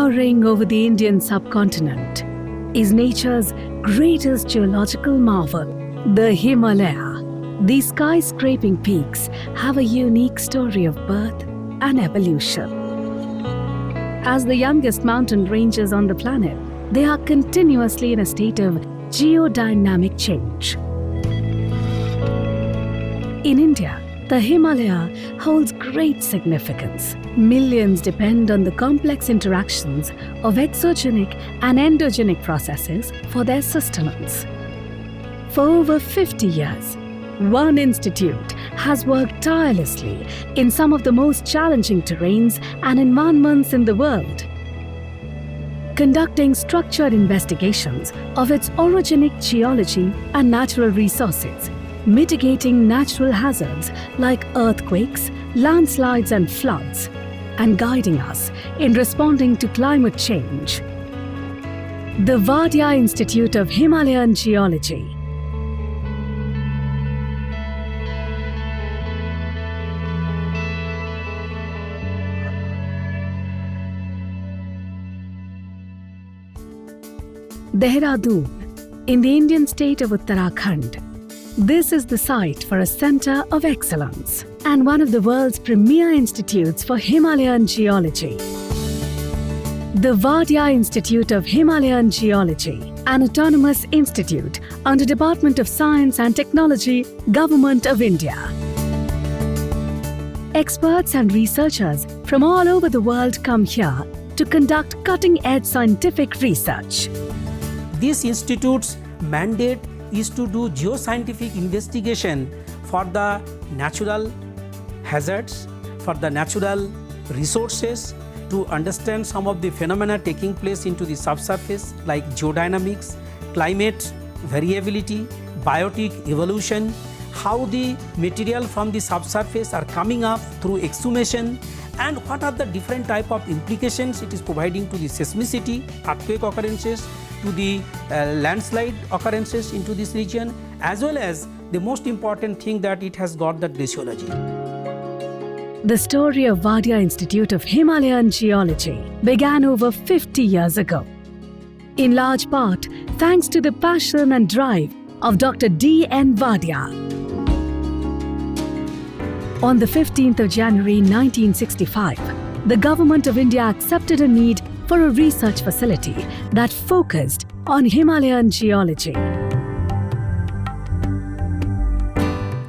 towering over the Indian subcontinent, is nature's greatest geological marvel, the Himalaya. These skyscraping peaks have a unique story of birth and evolution. As the youngest mountain ranges on the planet, they are continuously in a state of geodynamic change. In India, the Himalaya holds great significance. Millions depend on the complex interactions of exogenic and endogenic processes for their sustenance. For over 50 years, one institute has worked tirelessly in some of the most challenging terrains and environments in the world, conducting structured investigations of its orogenic geology and natural resources, mitigating natural hazards like earthquakes, landslides and floods, and guiding us in responding to climate change. The Wadia Institute of Himalayan Geology. Dehradun, in the Indian state of Uttarakhand. This is the site for a center of excellence and one of the world's premier institutes for Himalayan geology. The Wadia Institute of Himalayan Geology, an autonomous institute under Department of Science and Technology, Government of India. Experts and researchers from all over the world come here to conduct cutting-edge scientific research. This institute's mandate is to do geoscientific investigation for the natural hazards, for the natural resources, to understand some of the phenomena taking place into the subsurface like geodynamics, climate variability, biotic evolution, how the material from the subsurface are coming up through exhumation, and what are the different type of implications it is providing to the seismicity, earthquake occurrences, to the landslide occurrences into this region, as well as the most important thing that it has got the glaciology. The story of Wadia Institute of Himalayan Geology began over 50 years ago. In large part, thanks to the passion and drive of Dr. D.N. Wadia. On the 15th of January 1965, the Government of India accepted a need for a research facility that focused on Himalayan geology.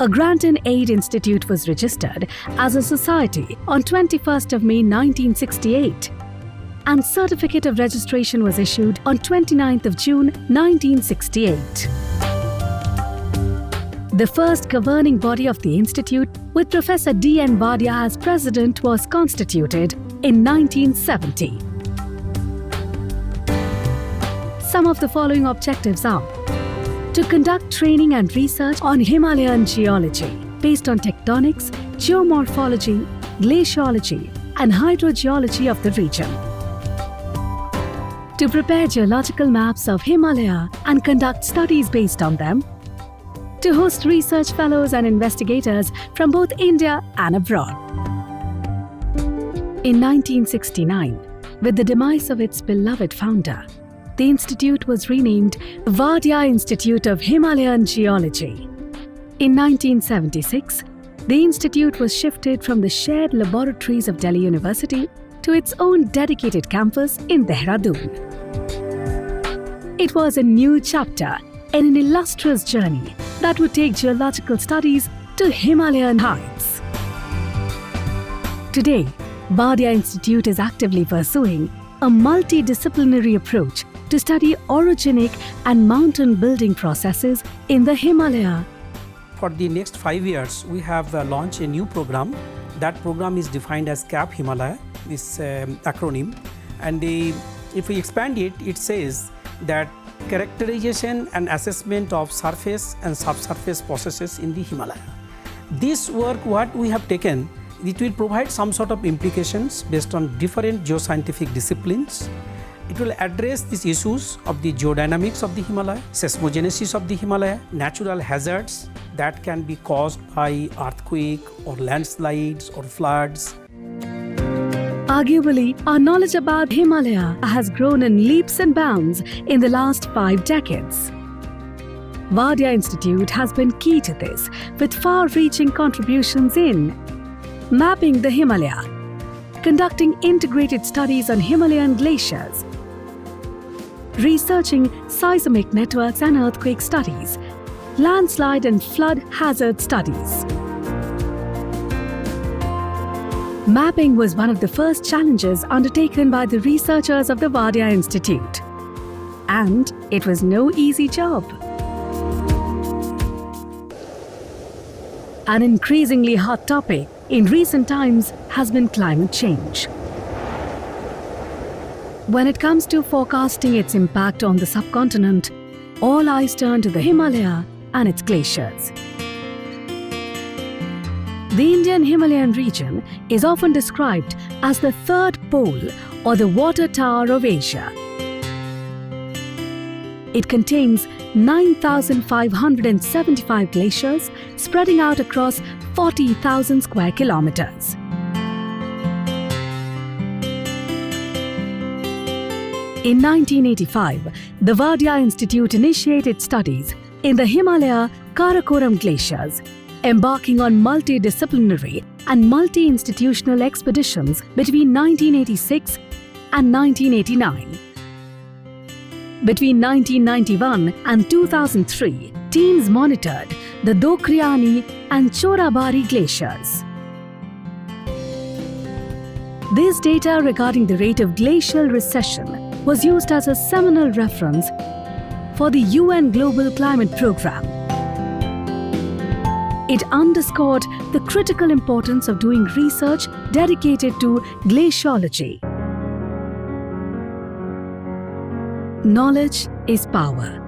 A Grant in Aid Institute was registered as a society on 21st of May 1968, and certificate of registration was issued on 29th of June 1968. The first governing body of the institute, with Professor D.N. Wadia as president, was constituted in 1970. Some of the following objectives are: to conduct training and research on Himalayan geology based on tectonics, geomorphology, glaciology, and hydrogeology of the region; to prepare geological maps of Himalaya and conduct studies based on them; to host research fellows and investigators from both India and abroad. In 1969, with the demise of its beloved founder, the institute was renamed Wadia Institute of Himalayan Geology. In 1976, the institute was shifted from the shared laboratories of Delhi University to its own dedicated campus in Dehradun. It was a new chapter in an illustrious journey that would take geological studies to Himalayan heights. Today, Wadia Institute is actively pursuing a multidisciplinary approach to study orogenic and mountain building processes in the Himalaya. For the next 5 years, we have launched a new program. That program is defined as CAP Himalaya, this acronym. And if we expand it, it says that characterization and assessment of surface and subsurface processes in the Himalaya. This work, what we have taken, it will provide some sort of implications based on different geoscientific disciplines. It will address these issues of the geodynamics of the Himalaya, seismogenesis of the Himalaya, natural hazards that can be caused by earthquake or landslides or floods. Arguably, our knowledge about Himalaya has grown in leaps and bounds in the last 5 decades. Wadia Institute has been key to this, with far-reaching contributions in mapping the Himalaya, conducting integrated studies on Himalayan glaciers, researching seismic networks and earthquake studies, landslide and flood hazard studies. Mapping was one of the first challenges undertaken by the researchers of the Wadia Institute. And it was no easy job. An increasingly hot topic in recent times has been climate change. When it comes to forecasting its impact on the subcontinent, all eyes turn to the Himalaya and its glaciers. The Indian Himalayan region is often described as the third pole or the water tower of Asia. It contains 9,575 glaciers spreading out across 40,000 square kilometers. In 1985, the Wadia Institute initiated studies in the Himalaya Karakoram glaciers, embarking on multidisciplinary and multi-institutional expeditions between 1986 and 1989. Between 1991 and 2003, teams monitored the Dokriani and Chorabari glaciers. This data regarding the rate of glacial recession was used as a seminal reference for the UN Global Climate Programme. It underscored the critical importance of doing research dedicated to glaciology. Knowledge is power.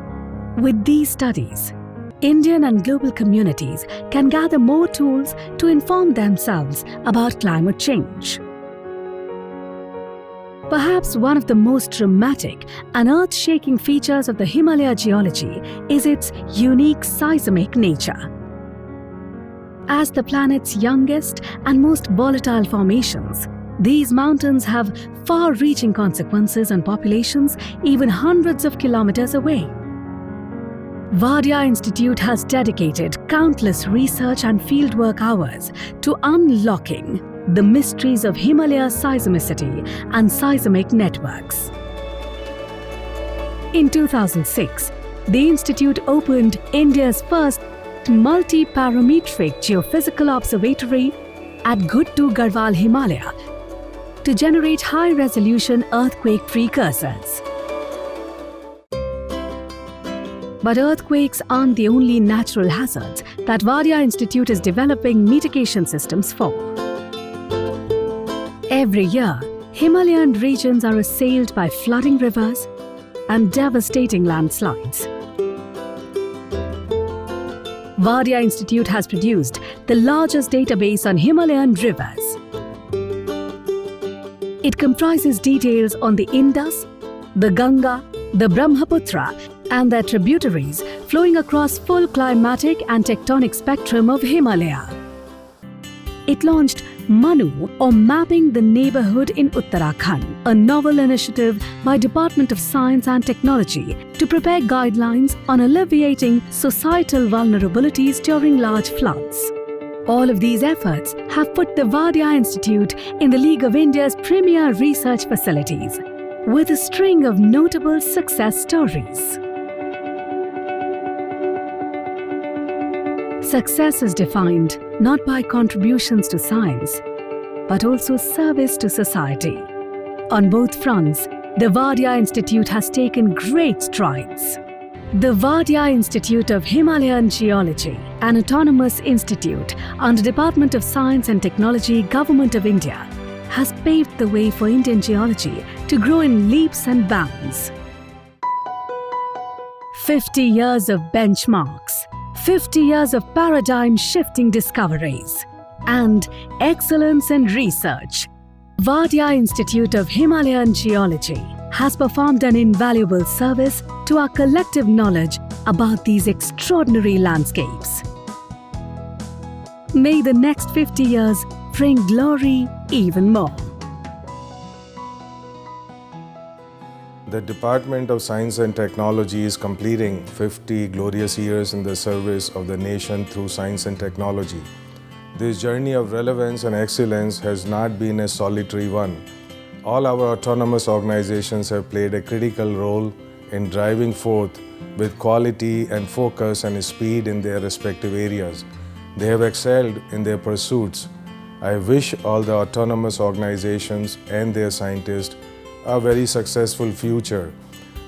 With these studies, Indian and global communities can gather more tools to inform themselves about climate change. Perhaps one of the most dramatic and earth-shaking features of the Himalaya geology is its unique seismic nature. As the planet's youngest and most volatile formations, these mountains have far-reaching consequences on populations even hundreds of kilometers away. Wadia Institute has dedicated countless research and fieldwork hours to unlocking the mysteries of Himalaya's seismicity and seismic networks. In 2006, the Institute opened India's first multi-parametric geophysical observatory at Ghuttu Garhwal, Himalaya, to generate high-resolution earthquake precursors. But earthquakes aren't the only natural hazards that Wadia Institute is developing mitigation systems for. Every year, Himalayan regions are assailed by flooding rivers and devastating landslides. Wadia Institute has produced the largest database on Himalayan rivers. It comprises details on the Indus, the Ganga, the Brahmaputra, and their tributaries flowing across full climatic and tectonic spectrum of Himalaya. It launched Manu, or Mapping the Neighborhood in Uttarakhand, a novel initiative by Department of Science and Technology to prepare guidelines on alleviating societal vulnerabilities during large floods. All of these efforts have put the Wadia Institute in the League of India's premier research facilities, with a string of notable success stories. Success is defined not by contributions to science, but also service to society. On both fronts, the Wadia Institute has taken great strides. The Wadia Institute of Himalayan Geology, an autonomous institute under Department of Science and Technology, Government of India, has paved the way for Indian geology to grow in leaps and bounds. 50 years of benchmarks, 50 years of paradigm-shifting discoveries, and excellence in research. Wadia Institute of Himalayan Geology has performed an invaluable service to our collective knowledge about these extraordinary landscapes. May the next 50 years bring glory even more. The Department of Science and Technology is completing 50 glorious years in the service of the nation through science and technology. This journey of relevance and excellence has not been a solitary one. All our autonomous organizations have played a critical role in driving forth with quality and focus and speed in their respective areas. They have excelled in their pursuits. I wish all the autonomous organizations and their scientists a very successful future.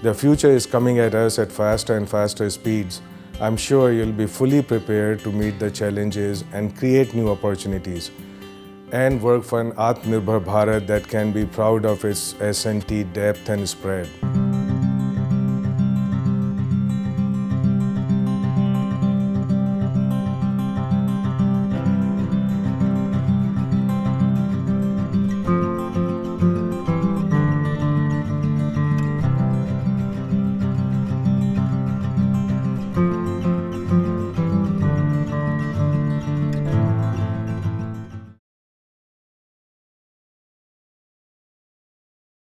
The future is coming at us at faster and faster speeds. I'm sure you'll be fully prepared to meet the challenges and create new opportunities and work for an Atmanirbhar Bharat that can be proud of its S&T depth and spread.